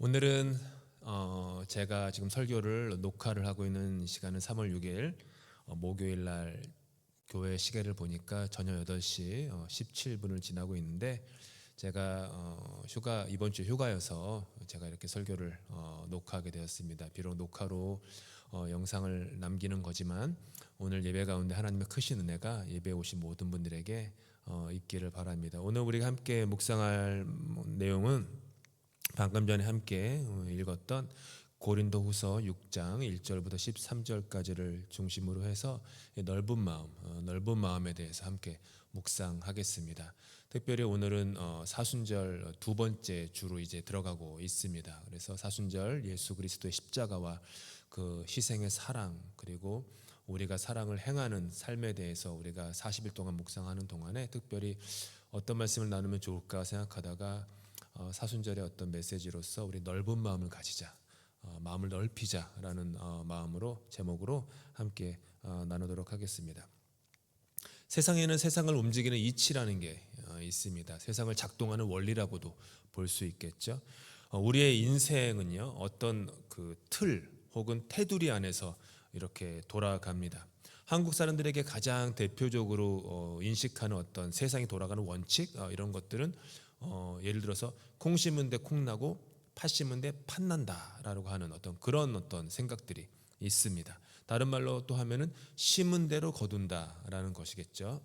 오늘은 제가 지금 설교를 녹화를 하고 있는 시간은 3월 6일 목요일 날 교회 시계를 보니까 저녁 8시 17분을 지나고 있는데 제가 이번 주 휴가여서 제가 이렇게 설교를 녹화하게 되었습니다. 비록 녹화로 영상을 남기는 거지만 오늘 예배 가운데 하나님의 크신 은혜가 예배에 오신 모든 분들에게 있기를 바랍니다. 오늘 우리가 함께 묵상할 내용은 방금 전에 함께 읽었던 고린도후서 6장 1절부터 13절까지를 중심으로 해서 넓은 마음에 대해서 함께 묵상하겠습니다. 특별히 오늘은 사순절 두 번째 주로 이제 들어가고 있습니다. 그래서 사순절 예수 그리스도의 십자가와 그 희생의 사랑, 그리고 우리가 사랑을 행하는 삶에 대해서 우리가 40일 동안 묵상하는 동안에 특별히 어떤 말씀을 나누면 좋을까 생각하다가 사순절의 어떤 메시지로서 우리 넓은 마음을 가지자, 마음을 넓히자라는 제목으로 함께 나누도록 하겠습니다. 세상에는 세상을 움직이는 이치라는 게 있습니다. 세상을 작동하는 원리라고도 볼 수 있겠죠. 우리의 인생은요, 어떤 그 틀 혹은 테두리 안에서 이렇게 돌아갑니다. 한국 사람들에게 가장 대표적으로 인식하는 어떤 세상이 돌아가는 원칙, 이런 것들은 예를 들어서 콩 심은 데 콩 나고 팥 심은 데 팥 난다라고 하는 그런 생각들이 있습니다. 다른 말로 또 하면은 심은 대로 거둔다라는 것이겠죠.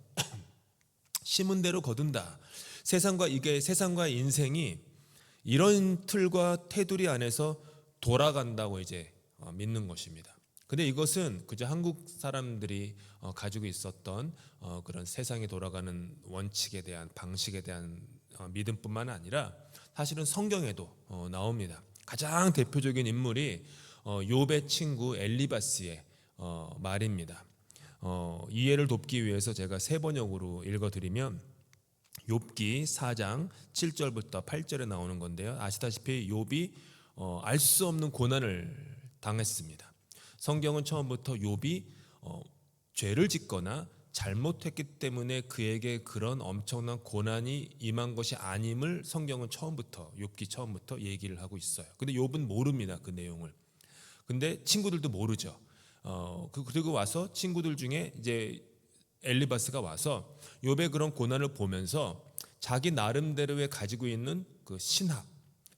심은 대로 거둔다. 세상과 인생이 이런 틀과 테두리 안에서 돌아간다고 이제 믿는 것입니다. 근데 이것은 그저 한국 사람들이 가지고 있었던 그런 세상이 돌아가는 원칙에 대한, 방식에 대한 믿음뿐만 아니라 사실은 성경에도 나옵니다. 가장 대표적인 인물이 욥의 친구 엘리바스의 말입니다. 이해를 돕기 위해서 제가 세 번역으로 읽어드리면 욥기 4장 7절부터 8절에 나오는 건데요. 아시다시피 욥이 알 수 없는 고난을 당했습니다. 성경은 처음부터 욥이 죄를 짓거나 잘못했기 때문에 그에게 그런 엄청난 고난이 임한 것이 아님을 성경은 욥기 처음부터 얘기를 하고 있어요. 근데 욥은 모릅니다, 그 내용을. 근데 친구들도 모르죠. 그리고 와서 친구들 중에 이제 엘리바스가 와서 욥의 그런 고난을 보면서 자기 나름대로의 가지고 있는 그 신학,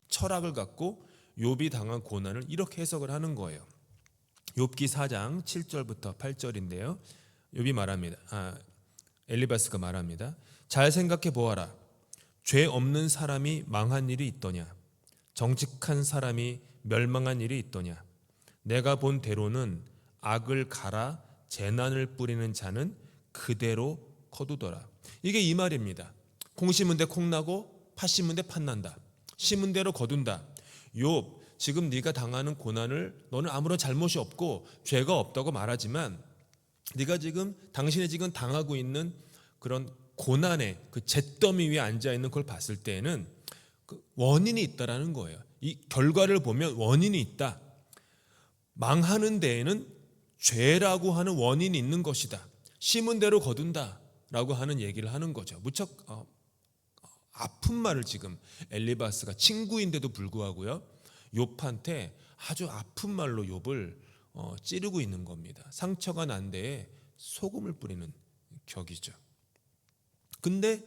철학을 갖고 욥이 당한 고난을 이렇게 해석을 하는 거예요. 욥기 4장 7절부터 8절인데요. 엘리바스가 말합니다. 잘 생각해 보아라. 죄 없는 사람이 망한 일이 있더냐? 정직한 사람이 멸망한 일이 있더냐? 내가 본 대로는 악을 갈아 재난을 뿌리는 자는 그대로 거두더라. 이게 이 말입니다. 콩 심은 데 콩 나고 팥 심은 데 팥 난다. 심은 대로 거둔다. 욥, 지금 네가 당하는 고난을 너는 아무런 잘못이 없고 죄가 없다고 말하지만 당신이 지금 당하고 있는 그런 고난의 그 잿더미 위에 앉아 있는 걸 봤을 때에는 그 원인이 있다라는 거예요. 이 결과를 보면 원인이 있다. 망하는 데에는 죄라고 하는 원인이 있는 것이다. 심은 대로 거둔다라고 하는 얘기를 하는 거죠. 무척 아픈 말을 지금 엘리바스가 친구인데도 불구하고요, 욥한테 아주 아픈 말로 욥을 찌르고 있는 겁니다. 상처가 난 데에 소금을 뿌리는 격이죠. 근데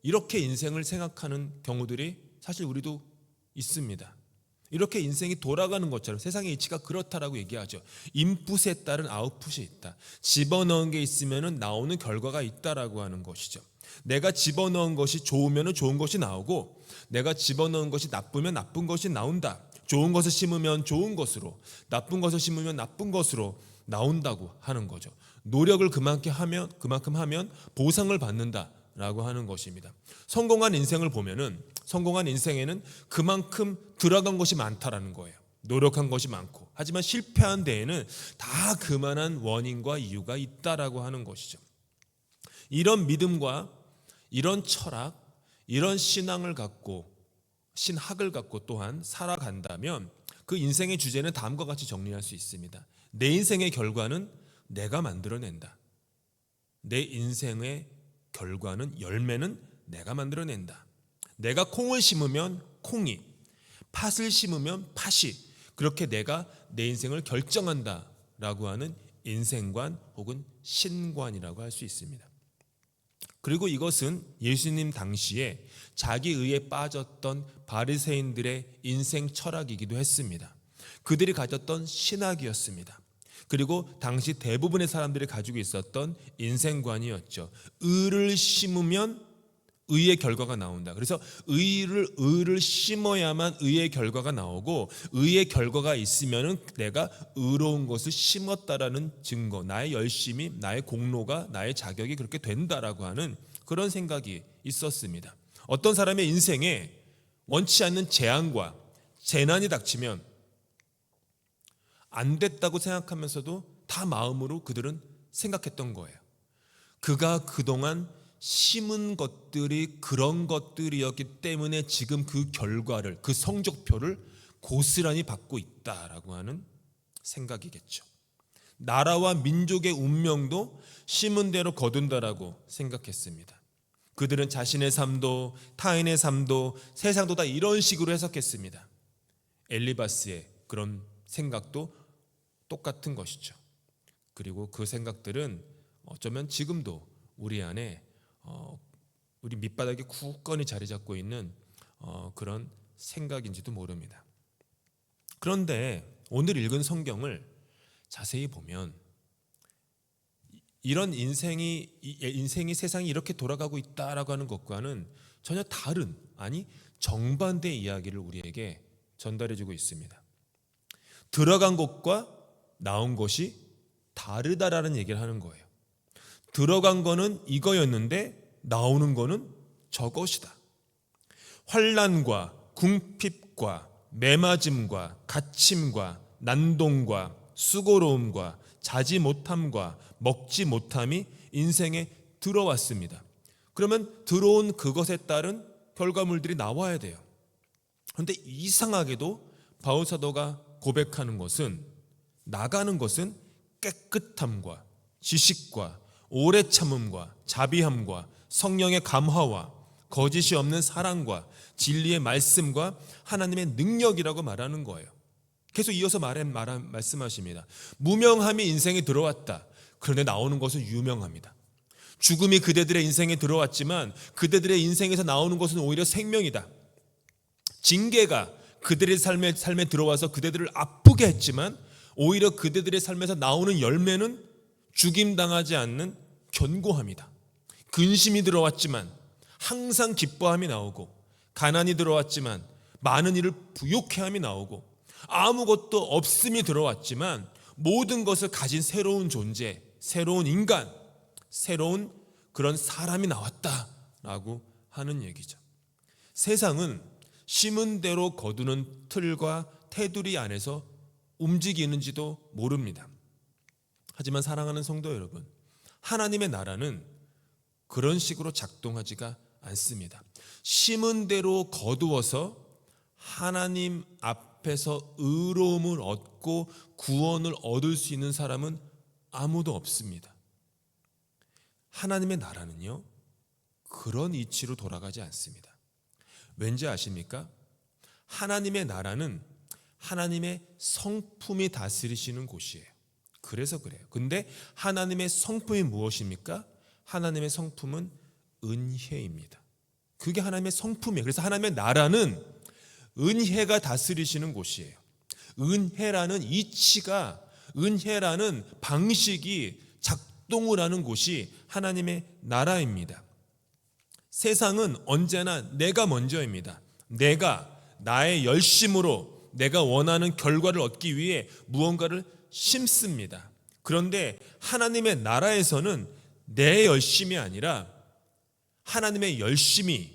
이렇게 인생을 생각하는 경우들이 사실 우리도 있습니다. 이렇게 인생이 돌아가는 것처럼 세상의 이치가 그렇다라고 얘기하죠. 인풋에 따른 아웃풋이 있다. 집어넣은 게 있으면 나오는 결과가 있다라고 하는 것이죠. 내가 집어넣은 것이 좋으면 좋은 것이 나오고, 내가 집어넣은 것이 나쁘면 나쁜 것이 나온다. 좋은 것을 심으면 좋은 것으로, 나쁜 것을 심으면 나쁜 것으로 나온다고 하는 거죠. 노력을 그만큼 하면 보상을 받는다라고 하는 것입니다. 성공한 인생을 보면은 성공한 인생에는 그만큼 들어간 것이 많다라는 거예요. 노력한 것이 많고. 하지만 실패한 데에는 다 그만한 원인과 이유가 있다라고 하는 것이죠. 이런 믿음과 이런 철학, 이런 신학을 갖고 또한 살아간다면 그 인생의 주제는 다음과 같이 정리할 수 있습니다. 내 인생의 결과는 내가 만들어낸다. 내 인생의 결과는, 열매는 내가 만들어낸다. 내가 콩을 심으면 콩이, 팥을 심으면 팥이 그렇게 내가 내 인생을 결정한다라고 하는 인생관 혹은 신관이라고 할 수 있습니다. 그리고 이것은 예수님 당시에 자기의에 빠졌던 바리새인들의 인생 철학이기도 했습니다. 그들이 가졌던 신학이었습니다. 그리고 당시 대부분의 사람들이 가지고 있었던 인생관이었죠. 의를 심으면 의의 결과가 나온다. 그래서 의를 심어야만 의의 결과가 나오고, 의의 결과가 있으면은 내가 의로운 것을 심었다라는 증거, 나의 열심이, 나의 공로가, 나의 자격이 그렇게 된다라고 하는 그런 생각이 있었습니다. 어떤 사람의 인생에 원치 않는 재앙과 재난이 닥치면 안 됐다고 생각하면서도 다 마음으로 그들은 생각했던 거예요. 그가 그동안 심은 것들이 그런 것들이었기 때문에 지금 그 결과를, 그 성적표를 고스란히 받고 있다라고 하는 생각이겠죠. 나라와 민족의 운명도 심은 대로 거둔다라고 생각했습니다. 그들은 자신의 삶도 타인의 삶도 세상도 다 이런 식으로 해석했습니다. 엘리바스의 그런 생각도 똑같은 것이죠. 그리고 그 생각들은 어쩌면 지금도 우리 안에 우리 밑바닥에 굳건히 자리 잡고 있는 그런 생각인지도 모릅니다. 그런데 오늘 읽은 성경을 자세히 보면 이런 인생이 세상이 이렇게 돌아가고 있다라고 하는 것과는 전혀 다른, 아니 정반대의 이야기를 우리에게 전달해주고 있습니다. 들어간 것과 나온 것이 다르다라는 얘기를 하는 거예요. 들어간 거는 이거였는데 나오는 거는 저것이다. 환난과 궁핍과 매맞음과 갇힘과 난동과 수고로움과 자지 못함과 먹지 못함이 인생에 들어왔습니다. 그러면 들어온 그것에 따른 결과물들이 나와야 돼요. 그런데 이상하게도 바울 사도가 고백하는 것은, 나가는 것은 깨끗함과 지식과 오래 참음과 자비함과 성령의 감화와 거짓이 없는 사랑과 진리의 말씀과 하나님의 능력이라고 말하는 거예요. 계속 이어서 말씀하십니다. 무명함이 인생에 들어왔다. 그런데 나오는 것은 유명합니다. 죽음이 그대들의 인생에 들어왔지만 그대들의 인생에서 나오는 것은 오히려 생명이다. 징계가 그들의 삶에 들어와서 그대들을 아프게 했지만 오히려 그대들의 삶에서 나오는 열매는 죽임당하지 않는 견고함이다. 근심이 들어왔지만 항상 기뻐함이 나오고, 가난이 들어왔지만 많은 일을 부욕해함이 나오고, 아무것도 없음이 들어왔지만 모든 것을 가진 새로운 존재, 새로운 인간, 새로운 그런 사람이 나왔다라고 하는 얘기죠. 세상은 심은 대로 거두는 틀과 테두리 안에서 움직이는지도 모릅니다. 하지만 사랑하는 성도 여러분, 하나님의 나라는 그런 식으로 작동하지가 않습니다. 심은 대로 거두어서 하나님 앞에서 의로움을 얻고 구원을 얻을 수 있는 사람은 아무도 없습니다. 하나님의 나라는요, 그런 이치로 돌아가지 않습니다. 왠지 아십니까? 하나님의 나라는 하나님의 성품이 다스리시는 곳이에요. 그래서 그래요. 근데 하나님의 성품이 무엇입니까? 하나님의 성품은 은혜입니다. 그게 하나님의 성품이에요. 그래서 하나님의 나라는 은혜가 다스리시는 곳이에요. 은혜라는 이치가, 은혜라는 방식이 작동을 하는 곳이 하나님의 나라입니다. 세상은 언제나 내가 먼저입니다. 내가 나의 열심으로 내가 원하는 결과를 얻기 위해 무언가를 심습니다. 그런데 하나님의 나라에서는 내 열심이 아니라 하나님의 열심이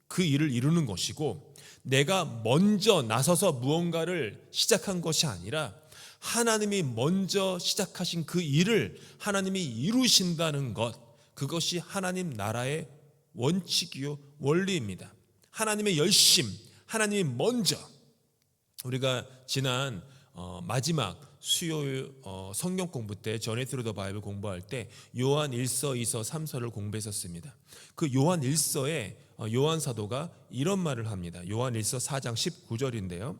그 일을 이루는 것이고, 내가 먼저 나서서 무언가를 시작한 것이 아니라 하나님이 먼저 시작하신 그 일을 하나님이 이루신다는 것, 그것이 하나님 나라의 원칙이요 원리입니다. 하나님의 열심, 하나님이 먼저. 우리가 지난 마지막 수요일 성경 공부 때 Journey Through the Bible 공부할 때 요한 1서, 2서, 3서를 공부했었습니다. 그 요한 1서에 요한 사도가 이런 말을 합니다. 요한 1서 4장 19절인데요.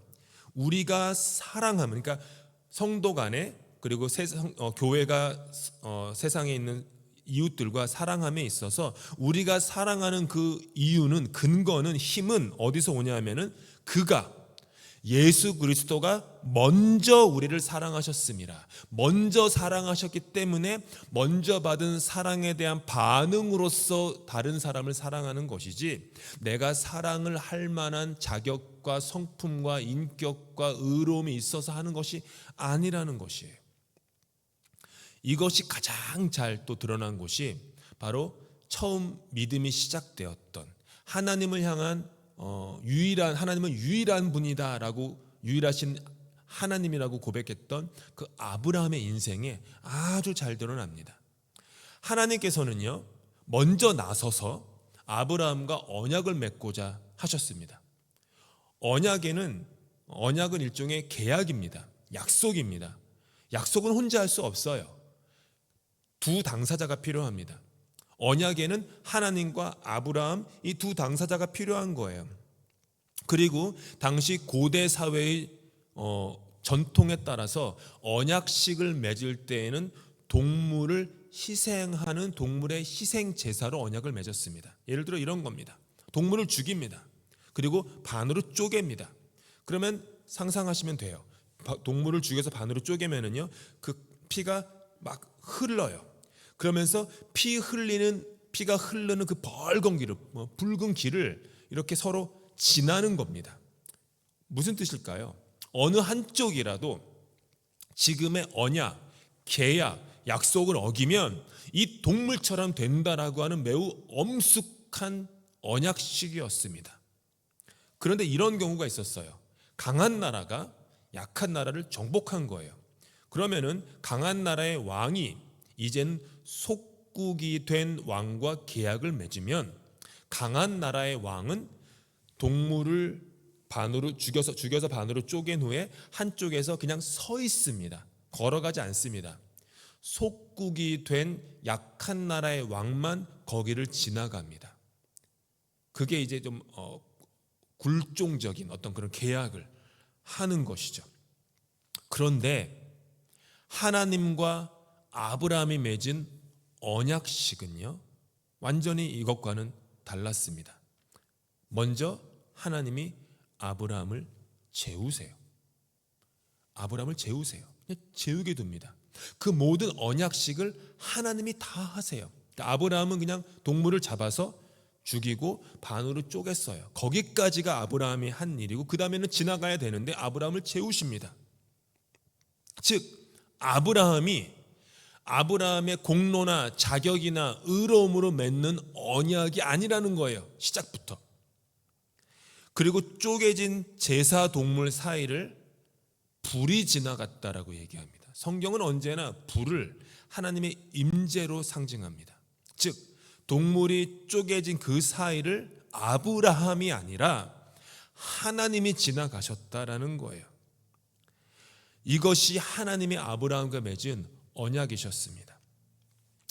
우리가 사랑하면, 그러니까 성도 간에 그리고 교회가 세상에 있는 이웃들과 사랑함에 있어서 우리가 사랑하는 그 이유는, 근거는, 힘은 어디서 오냐면은 그가, 예수 그리스도가 먼저 우리를 사랑하셨습니다. 먼저 사랑하셨기 때문에 먼저 받은 사랑에 대한 반응으로서 다른 사람을 사랑하는 것이지, 내가 사랑을 할 만한 자격과 성품과 인격과 의로움이 있어서 하는 것이 아니라는 것이에요. 이것이 가장 잘 또 드러난 곳이 바로 처음 믿음이 시작되었던, 하나님을 향한 하나님은 유일한 분이다라고, 유일하신 하나님이라고 고백했던 그 아브라함의 인생에 아주 잘 드러납니다. 하나님께서는요, 먼저 나서서 아브라함과 언약을 맺고자 하셨습니다. 언약은 일종의 계약입니다. 약속입니다. 약속은 혼자 할 수 없어요. 두 당사자가 필요합니다. 언약에는 하나님과 아브라함, 이 두 당사자가 필요한 거예요. 그리고 당시 고대 사회의 전통에 따라서 언약식을 맺을 때에는 동물을 희생하는 동물의 희생 제사로 언약을 맺었습니다. 예를 들어 이런 겁니다. 동물을 죽입니다. 그리고 반으로 쪼갭니다. 그러면 상상하시면 돼요. 동물을 죽여서 반으로 쪼개면은요, 그 피가 막 흘러요. 그러면서 피가 흐르는 그 벌건 길을, 붉은 길을 이렇게 서로 지나는 겁니다. 무슨 뜻일까요? 어느 한쪽이라도 지금의 언약, 계약, 약속을 어기면 이 동물처럼 된다라고 하는 매우 엄숙한 언약식이었습니다. 그런데 이런 경우가 있었어요. 강한 나라가 약한 나라를 정복한 거예요. 그러면은 강한 나라의 왕이 이젠 속국이 된 왕과 계약을 맺으면, 강한 나라의 왕은 동물을 반으로 죽여서 반으로 쪼갠 후에 한쪽에서 그냥 서 있습니다. 걸어가지 않습니다. 속국이 된 약한 나라의 왕만 거기를 지나갑니다. 그게 이제 좀 굴종적인 어떤 그런 계약을 하는 것이죠. 그런데 하나님과 아브라함이 맺은 언약식은요, 완전히 이것과는 달랐습니다. 먼저 하나님이 아브라함을 재우세요. 아브라함을 재우세요. 그냥 재우게 둡니다. 그 모든 언약식을 하나님이 다 하세요. 그러니까 아브라함은 그냥 동물을 잡아서 죽이고 반으로 쪼갰어요. 거기까지가 아브라함이 한 일이고, 그 다음에는 지나가야 되는데 아브라함을 재우십니다. 즉 아브라함의 공로나 자격이나 의로움으로 맺는 언약이 아니라는 거예요. 시작부터. 그리고 쪼개진 제사 동물 사이를 불이 지나갔다라고 얘기합니다. 성경은 언제나 불을 하나님의 임재로 상징합니다. 즉 동물이 쪼개진 그 사이를 아브라함이 아니라 하나님이 지나가셨다라는 거예요. 이것이 하나님이 아브라함과 맺은 언약이셨습니다.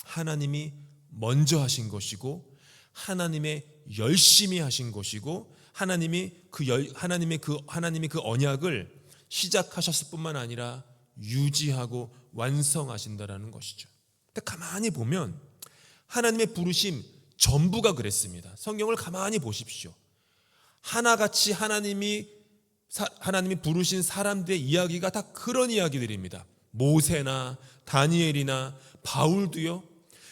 하나님이 먼저 하신 것이고, 하나님의 열심히 하신 것이고, 하나님이 그 언약을 시작하셨을 뿐만 아니라 유지하고 완성하신다라는 것이죠. 근데 가만히 보면 하나님의 부르심 전부가 그랬습니다. 성경을 가만히 보십시오. 하나같이 하나님이 부르신 사람들의 이야기가 다 그런 이야기들입니다. 모세나 다니엘이나 바울도요,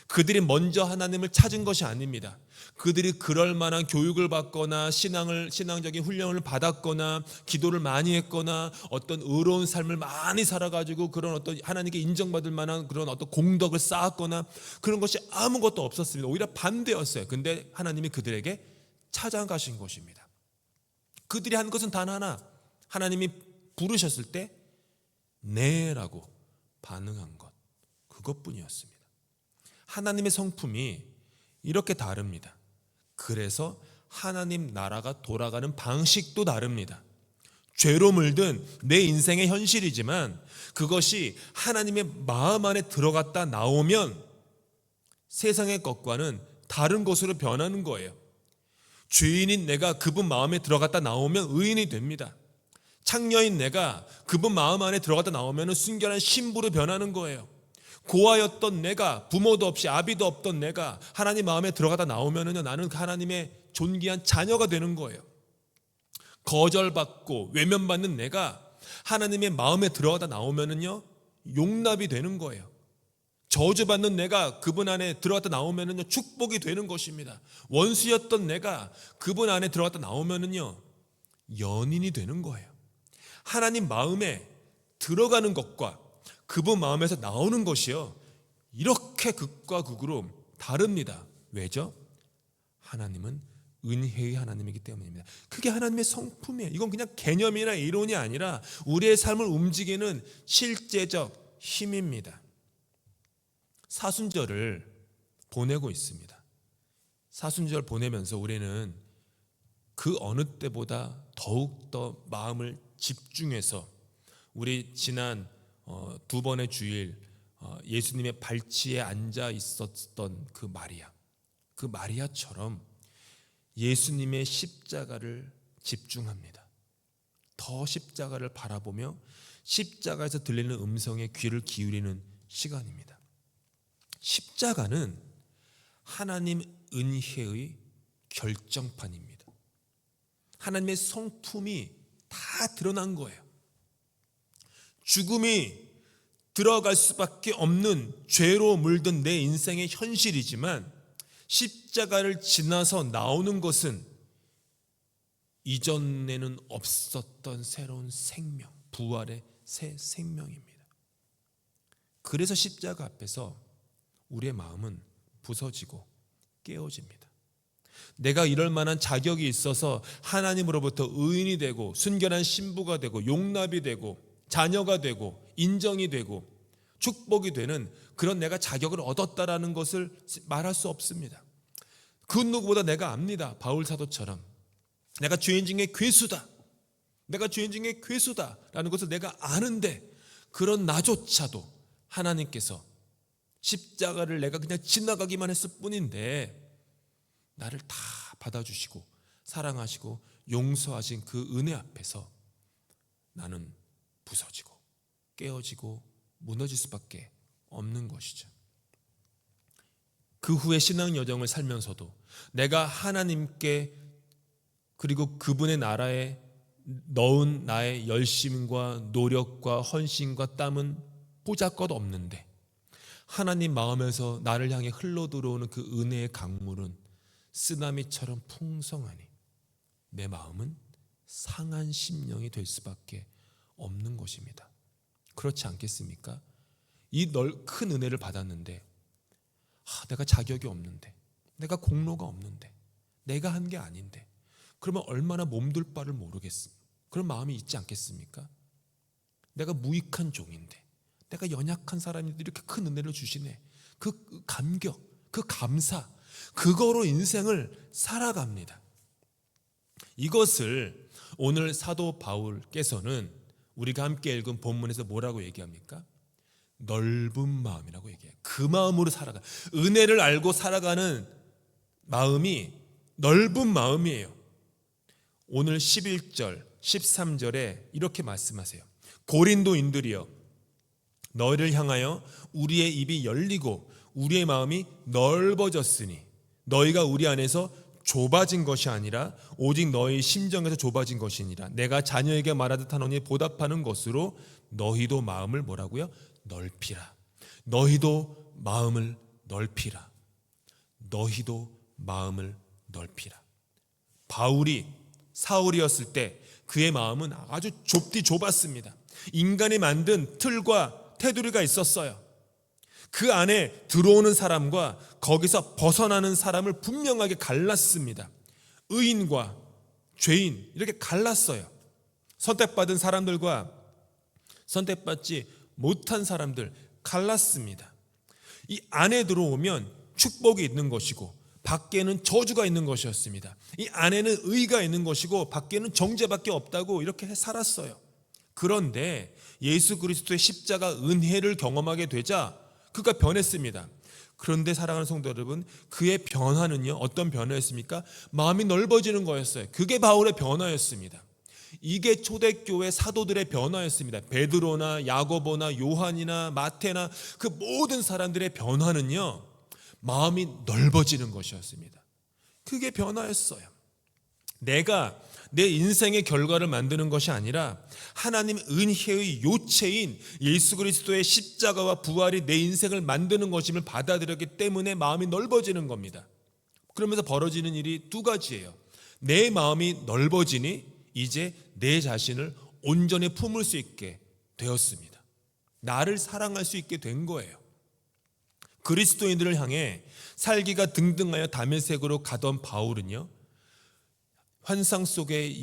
그들이 먼저 하나님을 찾은 것이 아닙니다. 그들이 그럴 만한 교육을 받거나 신앙적인 훈련을 받았거나 기도를 많이 했거나 어떤 의로운 삶을 많이 살아가지고 그런 어떤 하나님께 인정받을 만한 그런 어떤 공덕을 쌓았거나 그런 것이 아무것도 없었습니다. 오히려 반대였어요. 근데 하나님이 그들에게 찾아가신 것입니다. 그들이 한 것은 단 하나, 하나님이 부르셨을 때 네라고 반응한 것, 그것뿐이었습니다. 하나님의 성품이 이렇게 다릅니다. 그래서 하나님 나라가 돌아가는 방식도 다릅니다. 죄로 물든 내 인생의 현실이지만 그것이 하나님의 마음 안에 들어갔다 나오면 세상의 것과는 다른 것으로 변하는 거예요. 죄인인 내가 그분 마음에 들어갔다 나오면 의인이 됩니다. 창녀인 내가 그분 마음 안에 들어갔다 나오면 순결한 신부로 변하는 거예요. 고아였던 내가, 부모도 없이 아비도 없던 내가 하나님 마음에 들어갔다 나오면 나는 하나님의 존귀한 자녀가 되는 거예요. 거절받고 외면받는 내가 하나님의 마음에 들어가다 나오면은요 용납이 되는 거예요. 저주받는 내가 그분 안에 들어갔다 나오면은요 축복이 되는 것입니다. 원수였던 내가 그분 안에 들어갔다 나오면은요 연인이 되는 거예요. 하나님 마음에 들어가는 것과 그분 마음에서 나오는 것이요 이렇게 극과 극으로 다릅니다. 왜죠? 하나님은 은혜의 하나님이기 때문입니다. 그게 하나님의 성품이에요. 이건 그냥 개념이나 이론이 아니라 우리의 삶을 움직이는 실제적 힘입니다. 사순절을 보내고 있습니다. 사순절 보내면서 우리는 그 어느 때보다 더욱더 마음을 집중해서 우리 지난 두 번의 주일 예수님의 발치에 앉아 있었던 그 마리아처럼 예수님의 십자가를 집중합니다. 더 십자가를 바라보며 십자가에서 들리는 음성에 귀를 기울이는 시간입니다. 십자가는 하나님 은혜의 결정판입니다. 하나님의 성품이 다 드러난 거예요. 죽음이 들어갈 수밖에 없는 죄로 물든 내 인생의 현실이지만 십자가를 지나서 나오는 것은 이전에는 없었던 새로운 생명, 부활의 새 생명입니다. 그래서 십자가 앞에서 우리의 마음은 부서지고 깨어집니다. 내가 이럴 만한 자격이 있어서 하나님으로부터 의인이 되고 순결한 신부가 되고 용납이 되고 자녀가 되고 인정이 되고 축복이 되는 그런 내가 자격을 얻었다라는 것을 말할 수 없습니다. 그 누구보다 내가 압니다. 바울 사도처럼 내가 죄인 중에 괴수다, 내가 죄인 중에 괴수다라는 것을 내가 아는데 그런 나조차도 하나님께서 십자가를 내가 그냥 지나가기만 했을 뿐인데 나를 다 받아주시고 사랑하시고 용서하신 그 은혜 앞에서 나는 부서지고 깨어지고 무너질 수밖에 없는 것이죠. 그 후에 신앙 여정을 살면서도 내가 하나님께 그리고 그분의 나라에 넣은 나의 열심과 노력과 헌신과 땀은 보잘것 없는데 하나님 마음에서 나를 향해 흘러들어오는 그 은혜의 강물은 쓰나미처럼 풍성하니 내 마음은 상한 심령이 될 수밖에 없는 것입니다. 그렇지 않겠습니까? 이 큰 은혜를 받았는데 내가 자격이 없는데, 내가 공로가 없는데, 내가 한 게 아닌데 그러면 얼마나 몸둘 바를 모르겠습니까? 그런 마음이 있지 않겠습니까? 내가 무익한 종인데, 내가 연약한 사람인데 이렇게 큰 은혜를 주시네. 그 감격, 그 감사, 그거로 인생을 살아갑니다. 이것을 오늘 사도 바울께서는 우리가 함께 읽은 본문에서 뭐라고 얘기합니까? 넓은 마음이라고 얘기해요. 그 마음으로 살아가. 은혜를 알고 살아가는 마음이 넓은 마음이에요. 오늘 11절, 13절에 이렇게 말씀하세요. 고린도인들이여, 너희를 향하여 우리의 입이 열리고 우리의 마음이 넓어졌으니 너희가 우리 안에서 좁아진 것이 아니라 오직 너희 심정에서 좁아진 것이니라. 내가 자녀에게 말하듯 하노니 보답하는 것으로 너희도 마음을 뭐라고요? 넓히라. 너희도 마음을 넓히라. 너희도 마음을 넓히라. 바울이 사울이었을 때 그의 마음은 아주 좁았습니다. 인간이 만든 틀과 테두리가 있었어요. 그 안에 들어오는 사람과 거기서 벗어나는 사람을 분명하게 갈랐습니다. 의인과 죄인 이렇게 갈랐어요. 선택받은 사람들과 선택받지 못한 사람들 갈랐습니다. 이 안에 들어오면 축복이 있는 것이고 밖에는 저주가 있는 것이었습니다. 이 안에는 의가 있는 것이고 밖에는 정죄밖에 없다고 이렇게 살았어요. 그런데 예수 그리스도의 십자가 은혜를 경험하게 되자 그가 변했습니다. 그런데 사랑하는 성도 여러분, 그의 변화는요, 어떤 변화였습니까? 마음이 넓어지는 거였어요. 그게 바울의 변화였습니다. 이게 초대교회 사도들의 변화였습니다. 베드로나 야고보나 요한이나 마태나 그 모든 사람들의 변화는요, 마음이 넓어지는 것이었습니다. 그게 변화였어요. 내가 내 인생의 결과를 만드는 것이 아니라 하나님 은혜의 요체인 예수 그리스도의 십자가와 부활이 내 인생을 만드는 것임을 받아들였기 때문에 마음이 넓어지는 겁니다. 그러면서 벌어지는 일이 두 가지예요. 내 마음이 넓어지니 이제 내 자신을 온전히 품을 수 있게 되었습니다. 나를 사랑할 수 있게 된 거예요. 그리스도인들을 향해 살기가 등등하여 다메섹으로 가던 바울은요, 환상 속에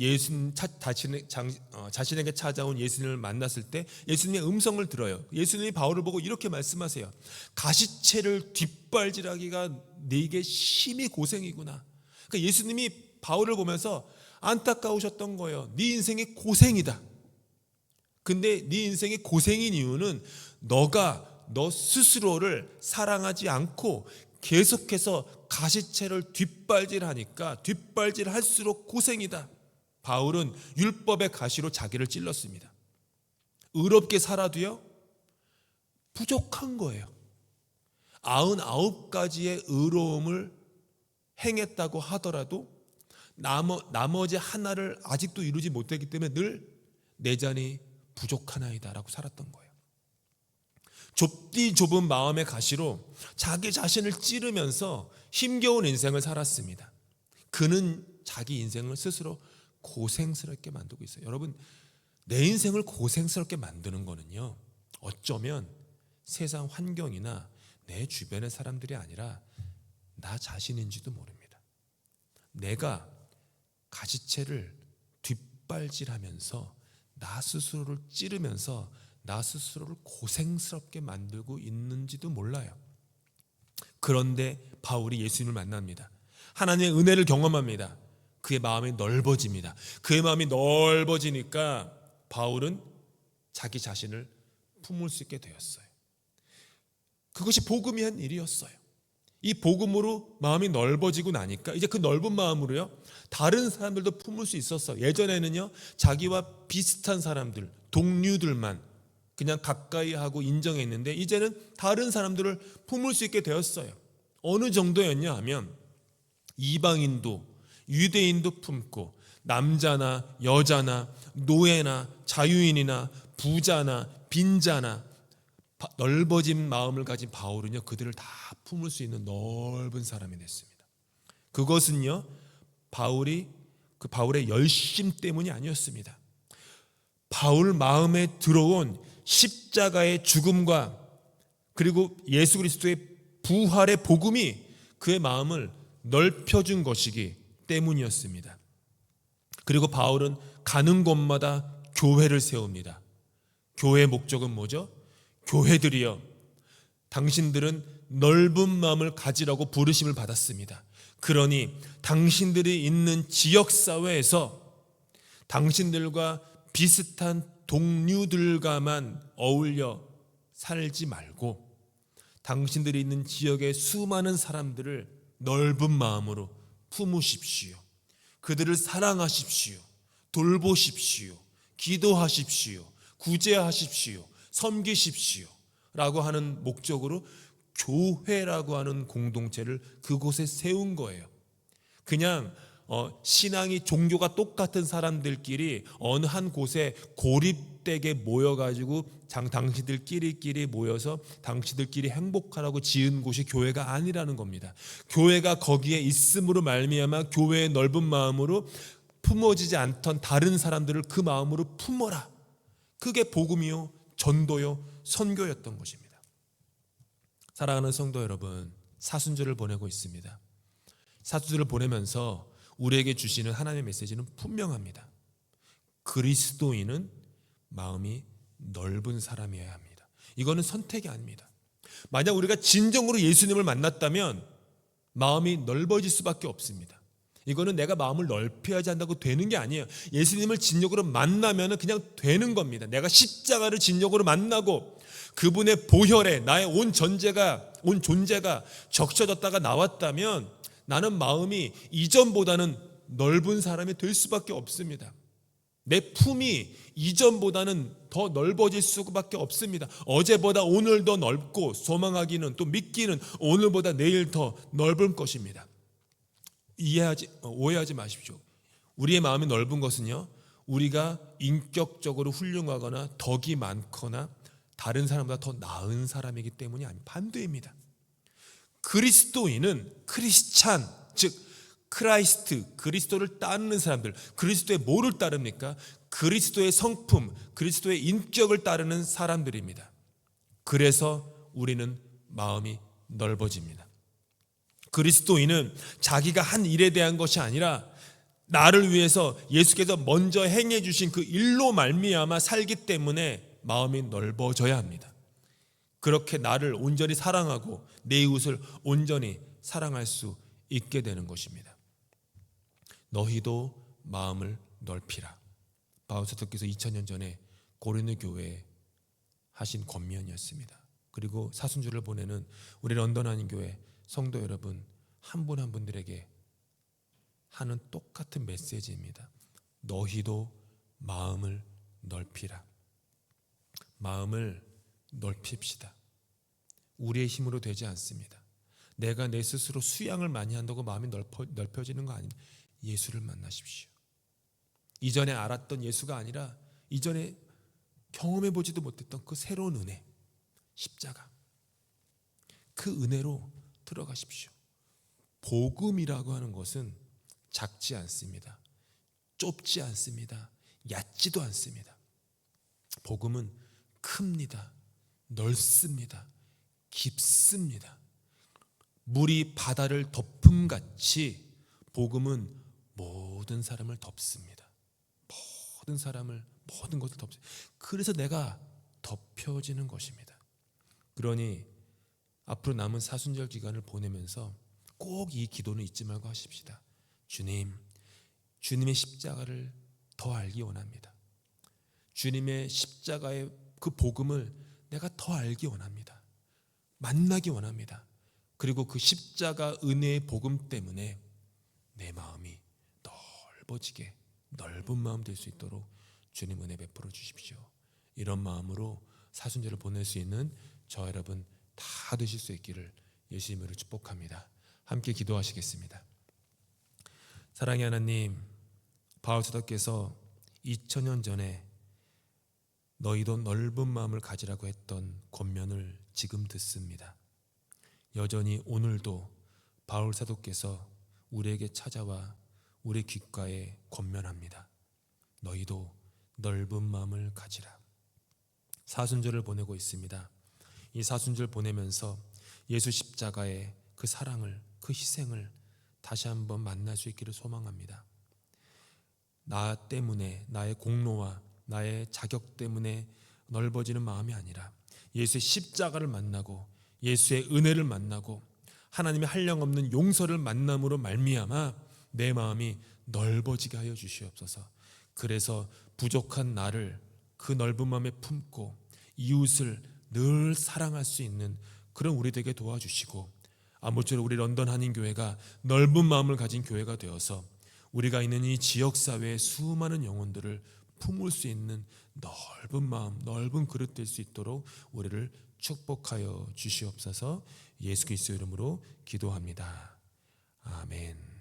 자신에게 찾아온 예수님을 만났을 때 예수님의 음성을 들어요. 예수님이 바울을 보고 이렇게 말씀하세요. 가시채를 뒷발질하기가 네게 심히 고생이구나. 그러니까 예수님이 바울을 보면서 안타까우셨던 거예요. 네 인생이 고생이다. 근데 네 인생이 고생인 이유는 너가 너 스스로를 사랑하지 않고 계속해서 가시채를 뒷발질하니까 뒷발질할수록 고생이다. 바울은 율법의 가시로 자기를 찔렀습니다. 의롭게 살아도요, 부족한 거예요. 99가지의 의로움을 행했다고 하더라도 나머지 하나를 아직도 이루지 못했기 때문에 늘 내 잔이 부족하나이다 라고 살았던 거예요. 좁디 좁은 마음의 가시로 자기 자신을 찌르면서 힘겨운 인생을 살았습니다. 그는 자기 인생을 스스로 고생스럽게 만들고 있어요. 여러분, 내 인생을 고생스럽게 만드는 거는요, 어쩌면 세상 환경이나 내 주변의 사람들이 아니라 나 자신인지도 모릅니다. 내가 가시채를 뒷발질하면서 나 스스로를 찌르면서 나 스스로를 고생스럽게 만들고 있는지도 몰라요. 그런데 바울이 예수님을 만납니다. 하나님의 은혜를 경험합니다. 그의 마음이 넓어집니다. 그의 마음이 넓어지니까 바울은 자기 자신을 품을 수 있게 되었어요. 그것이 복음이 한 일이었어요. 이 복음으로 마음이 넓어지고 나니까 이제 그 넓은 마음으로요, 다른 사람들도 품을 수 있었어요. 예전에는요, 자기와 비슷한 사람들, 동료들만 그냥 가까이 하고 인정했는데 이제는 다른 사람들을 품을 수 있게 되었어요. 어느 정도였냐 하면 이방인도 유대인도 품고 남자나 여자나 노예나 자유인이나 부자나 빈자나 넓어진 마음을 가진 바울은요, 그들을 다 품을 수 있는 넓은 사람이 됐습니다. 그것은요, 바울의 열심 때문이 아니었습니다. 바울 마음에 들어온 십자가의 죽음과 그리고 예수 그리스도의 부활의 복음이 그의 마음을 넓혀준 것이기 때문이었습니다. 그리고 바울은 가는 곳마다 교회를 세웁니다. 교회의 목적은 뭐죠? 교회들이여, 당신들은 넓은 마음을 가지라고 부르심을 받았습니다. 그러니 당신들이 있는 지역사회에서 당신들과 비슷한 동료들과만 어울려 살지 말고 당신들이 있는 지역의 수많은 사람들을 넓은 마음으로 품으십시오. 그들을 사랑하십시오. 돌보십시오. 기도하십시오. 구제하십시오. 섬기십시오 라고 하는 목적으로 교회라고 하는 공동체를 그곳에 세운 거예요. 그냥 신앙이 종교가 똑같은 사람들끼리 어느 한 곳에 고립되게 모여가지고 당신들끼리 모여서 당신들끼리 행복하라고 지은 곳이 교회가 아니라는 겁니다. 교회가 거기에 있음으로 말미암아 교회의 넓은 마음으로 품어지지 않던 다른 사람들을 그 마음으로 품어라. 그게 복음이요, 전도요, 선교였던 것입니다. 사랑하는 성도 여러분, 사순절을 보내고 있습니다. 사순절을 보내면서 우리에게 주시는 하나님의 메시지는 분명합니다. 그리스도인은 마음이 넓은 사람이어야 합니다. 이거는 선택이 아닙니다. 만약 우리가 진정으로 예수님을 만났다면 마음이 넓어질 수밖에 없습니다. 이거는 내가 마음을 넓혀야지 한다고 되는 게 아니에요. 예수님을 진정으로 만나면 그냥 되는 겁니다. 내가 십자가를 진정으로 만나고 그분의 보혈에 나의 온 존재가 적셔졌다가 나왔다면 나는 마음이 이전보다는 넓은 사람이 될 수밖에 없습니다. 내 품이 이전보다는 더 넓어질 수밖에 없습니다. 어제보다 오늘 더 넓고 소망하기는 또 믿기는 오늘보다 내일 더 넓을 것입니다. 오해하지 마십시오. 우리의 마음이 넓은 것은요, 우리가 인격적으로 훌륭하거나 덕이 많거나 다른 사람보다 더 나은 사람이기 때문이 아닙니다. 반대입니다. 그리스도인은 크리스찬, 즉 크라이스트, 그리스도를 따르는 사람들, 그리스도의 뭐를 따릅니까? 그리스도의 성품, 그리스도의 인격을 따르는 사람들입니다. 그래서 우리는 마음이 넓어집니다. 그리스도인은 자기가 한 일에 대한 것이 아니라 나를 위해서 예수께서 먼저 행해 주신 그 일로 말미암아 살기 때문에 마음이 넓어져야 합니다. 그렇게 나를 온전히 사랑하고 내 이웃을 온전히 사랑할 수 있게 되는 것입니다. 너희도 마음을 넓히라. 바울 사도께서 2000년 전에 고린도 교회에 하신 권면이었습니다. 그리고 사순절을 보내는 우리 런던 한인교회 성도 여러분 한 분 한 분들에게 하는 똑같은 메시지입니다. 너희도 마음을 넓히라. 마음을 넓힙시다. 우리의 힘으로 되지 않습니다. 내가 내 스스로 수양을 많이 한다고 마음이 넓혀지는 거 아닙니다. 예수를 만나십시오. 이전에 알았던 예수가 아니라 이전에 경험해보지도 못했던 그 새로운 은혜, 십자가, 그 은혜로 들어가십시오. 복음이라고 하는 것은 작지 않습니다. 좁지 않습니다. 얕지도 않습니다. 복음은 큽니다. 넓습니다. 깊습니다. 물이 바다를 덮음같이 복음은 모든 사람을 덮습니다. 모든 것을 덮습니다. 그래서 내가 덮여지는 것입니다. 그러니 앞으로 남은 사순절 기간을 보내면서 꼭 이 기도는 잊지 말고 하십시다. 주님의 십자가를 더 알기 원합니다. 주님의 십자가의 그 복음을 내가 더 알기 원합니다. 만나기 원합니다. 그리고 그 십자가 은혜의 복음 때문에 내 마음이 넓어지게 넓은 마음 될 수 있도록 주님 은혜 베풀어 주십시오. 이런 마음으로 사순절을 보낼 수 있는 저 여러분 다 되실 수 있기를 예수의 이름으로 축복합니다. 함께 기도하시겠습니다. 사랑의 하나님, 바울 사도께서 2000년 전에 너희도 넓은 마음을 가지라고 했던 권면을 지금 듣습니다. 여전히 오늘도 바울 사도께서 우리에게 찾아와 우리 귓가에 권면합니다. 너희도 넓은 마음을 가지라. 사순절을 보내고 있습니다. 이 사순절 보내면서 예수 십자가의 그 사랑을, 그 희생을 다시 한번 만날 수 있기를 소망합니다. 나 때문에, 나의 공로와 나의 자격 때문에 넓어지는 마음이 아니라 예수의 십자가를 만나고 예수의 은혜를 만나고 하나님의 한량없는 용서를 만남으로 말미암아 내 마음이 넓어지게 하여 주시옵소서. 그래서 부족한 나를 그 넓은 마음에 품고 이웃을 늘 사랑할 수 있는 그런 우리 되게 도와주시고, 아무쪼록 우리 런던 한인교회가 넓은 마음을 가진 교회가 되어서 우리가 있는 이 지역사회의 수많은 영혼들을 품을 수 있는 넓은 마음, 넓은 그릇 될 수 있도록 우리를 축복하여 주시옵소서. 예수 그리스도 이름으로 기도합니다. 아멘.